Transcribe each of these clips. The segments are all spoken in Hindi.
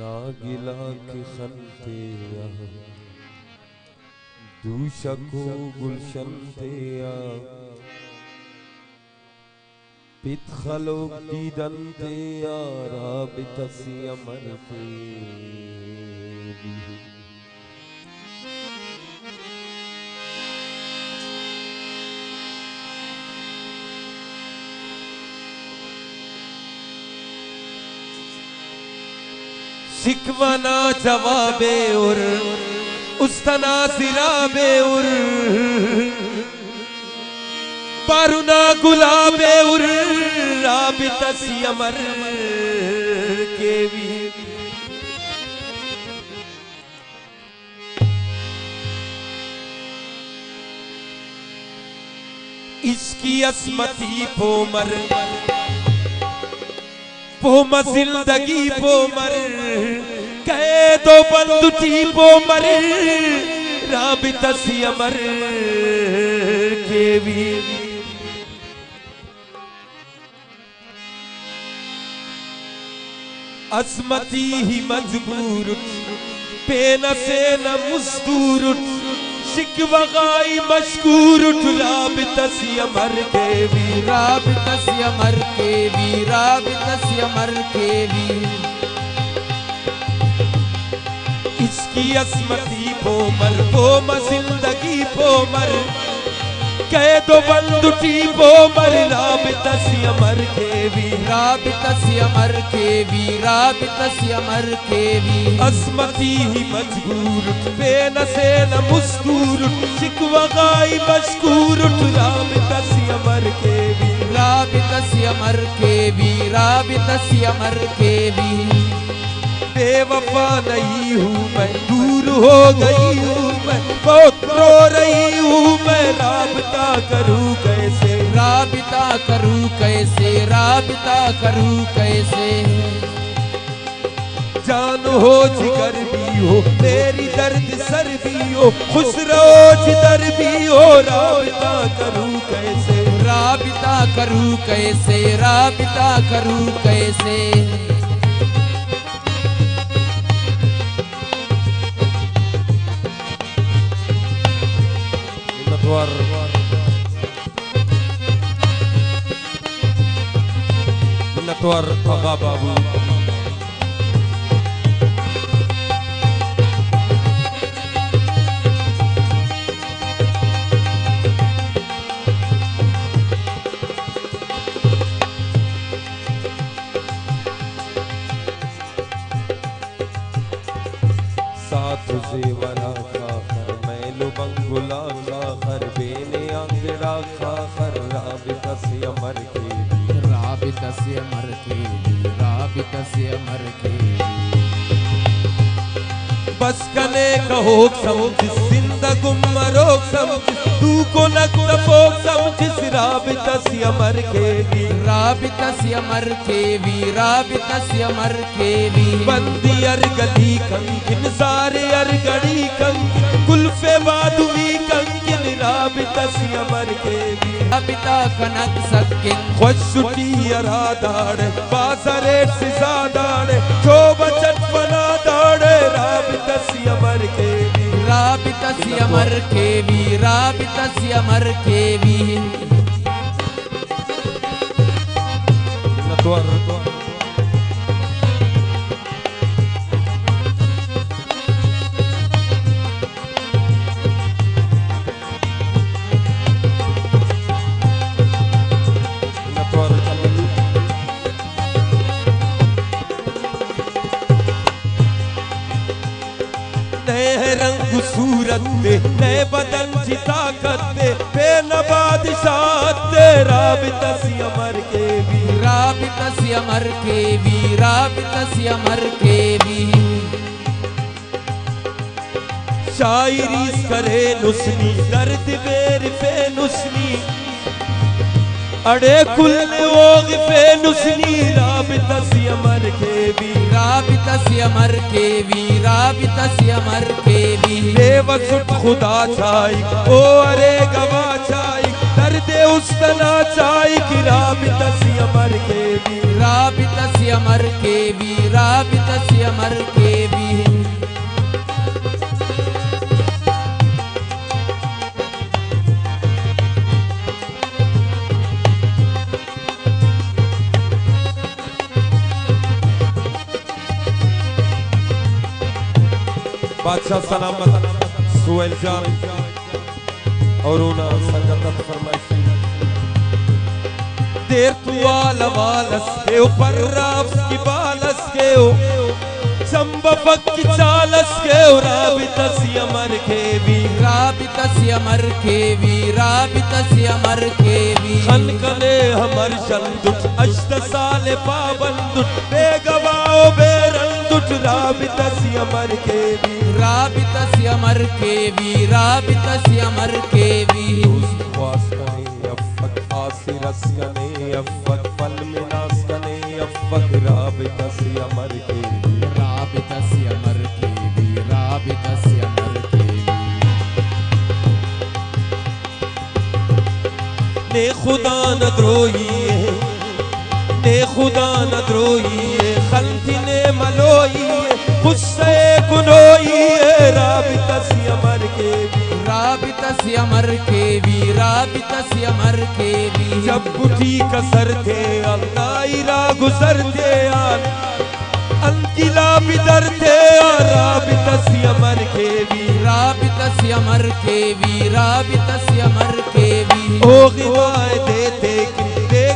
नागिला के खनते दूशको गुलशन तेया पितखलो दीदंते राबितसी अमरते शिकवाना जवाबे उर उस्तना सिराबे उर पारुना गुलाबे उर राबितसी अमर केवी इसकी असमती पोमर पोम जिंदगी पोमर कहे दो बंदुटी पोमर राबितसी अमर केवी असमती ही मजबूर पेन से न मुस्तूर शिकवगाई मशकूर राबितसी अमर केवी राबितसी अमर केवी राबितसी अमर केवी इसकी असमती पोमर पोम जिंदगी पोमर कह दो बंदुटी पोमर राबितसी अमर केवी राबितसी अमर केवी राबितसी अमर केवी असमती ही मजबूर बेनसे न मुस्तूर शिकवगाई मशकूर राबितसी अमर केवी राबितसी अमर केवी राबितसी अमर केवी बेवफा नहीं हूँ मैं दूर हो गई हूँ मैं बहुत रो रही हूँ मैं राबिता करूँ कैसे राबिता करूँ कैसे राबिता करूँ कैसे जान हो जिगर भी हो मेरी दर्द सर भी हो खुश रहो जिधर भी हो राबिता करूँ कैसे राबिता करूँ कैसे राबिता करूँ कैसे नटवर आगा बाबू साथ जेवरा खाखर मैलो बंगुला खाखर बेने आंगड़ा खाखर राबितसी अमर केवी राबितसी अमर केवी राबितसी अमर केवी बस कने कहो समझ जिंदगुम मरोग समझ तू को नक्तफोग समझ राबितसी अमर केवी राबितसी अमर केवी राबितसी अमर केवी बंदी अरगली कंकिन सारे अरगड़ी कंकिन कुल्फे बादुवी कंकिन राबितसी अमर केवी राबिता कनक सकिन खुशुटी अरादाड़ बासरेट सिजादाड़ जो बचत बना दाड़े राबितसी अमर केवी राबितसी अमर केवी राबितसी अमर केवी नए रंग सूरत दे नए बदन की ताकत दे बेनबादशाह दे राबितसी अमर केवी राबितसी अमर केवी राबितसी अमर केवी शायरी करे नुस्नी दर्द बेर पे नुस्नी अड़े कुल ओग पे नुस्नी राबितसी अमर केवी राबितसी अमर केवी राबितसी अमर केवी बेवसुट खुदा चाई ओ अरे गवा चाई दर्द उस्तना चाई कि राबितसी अमर केवी राबितसी अमर के भी राबितस्य अमर के भी बादशाह सलामत सुहेल जान और संगत फरमाइशी देर तू वालस के ऊपर राफ की बालस के चंबक की चालस के राबितस्य अमर के भी राबितस्य अमर के भी राबितस्य अमर के भी खन कने हमर चंदुट अष्ट साल पाबंदुट बेगवाओ बेरंदुट राबितस्य अमर के भी राबितस्य अमर के भी राबितस्य अमर के भी आसिरस कने अफक पल मिनास कने अफक राबितस्य अमर के भी राबितस्य अमर के भी राबितस्य अमर के भी ने खुदा न द्रोही ने खुदा न द्रोही खल्ती ने मलोई गुस्से गुनोई राबितस्य अमर के भी राबितस्य अमर के भी राबितस्य अमर के भी जब उठी कसर थे अल्लाह गुजर थे अंकिला बिदर थे राबितस्य अमर के भी राबितस्य अमर के भी राबितस्य अमर के भी ओ गिवाए देते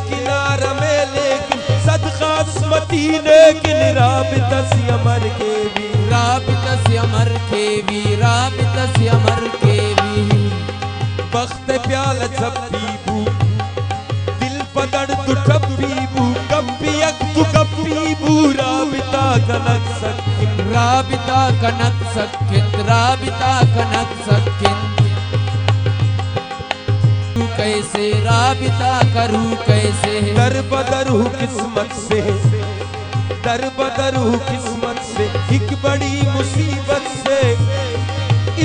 किनारा में लेकिन सदका स्मती लेकिन राबितस्य अमर के भी राबितस्य अमर के भी राबितस्य अमर के भी बख्त प्याल छप्पी बू दिल पदड़ तु टप्पी बू कप्पी अक तु कप्पी बू राबिता कनक सकिन राबिता कनक सकिन राबिता कनक सकिन कैसे राबिता करूं कैसे दर बदर हूँ किस्मत से दर बदर हूँ किस्मत से एक बड़ी मुसीबत से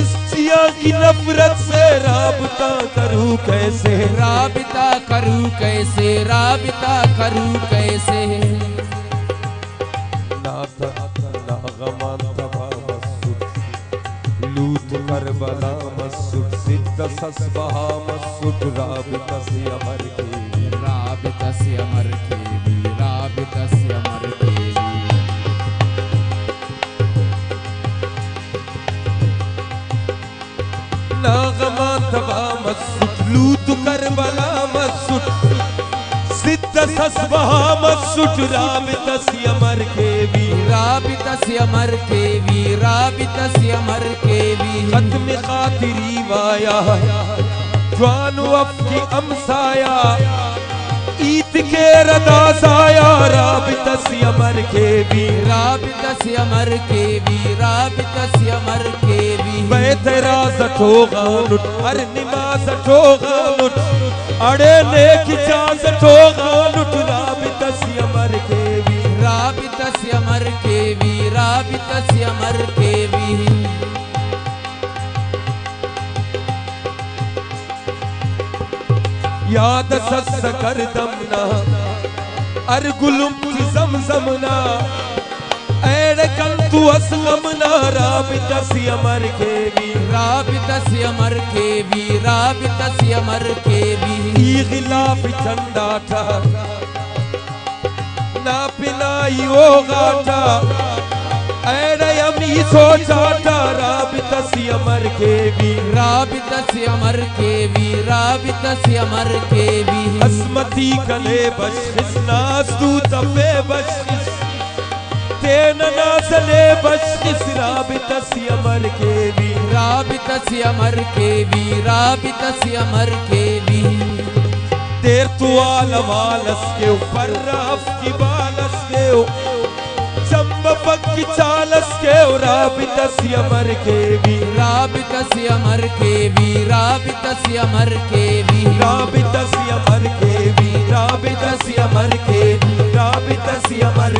इस जिया की नफरत से राबिता करूं कैसे राबिता करूं कैसे राबिता करूं कैसे ना गमान तबा मसूद लूत करबला मसूद सिद्ध सस्बहा मसूद राबितस्य अमर के राबितस्य अमर के भी राबितस्य अमर के भी ना गमान तबा मसूद लूत करबला मसूद सिद्ध सस्बहा मसूद राबितस्य अमर के भी राबितस्य अमर के भी राबितस्य अमर के भी खत्म खातिरी वाया जवान अफ की अमसाया ईद के रदा साया राबितस्य अमर के भी राबितस्य अमर के भी राबितस्य अमर के भी बेतरा सठोगा लुट हर निमाज सठोगा लुट अड़े नेक जा सठोगा लुट राबितस्य अमर के भी राबितस्य अमर के भी राबितस्य अमर के भी याद सस कर दमना अरगुलुम जमजमना ऐड कल तू असलमना राबितस्य अमर के भी राबितस्य अमर के भी राबितस्य अमर के भी ई गिलाफ चंदा था ना पिनाई ओ गाटा ऐड यमी सोचाटा राबितस्य अमर के भी राबितस्य अमर के भी राबितस्य अमर के भी असमती कले बशखिस नास तू तबे बशखिस तेन नासले बशखिस राबितस्य अमर के भी राबितस्य अमर के भी राबितस्य अमर के भी देर तू वालस के ऊपर राफ की बालस के चंबक की चालस के राबितस्य अमर के भी राबितस्य अमर के भी राबितस्य अमर के भी राबितस्य अमर के भी राबितस्य अमर के भी राबितस्य अमर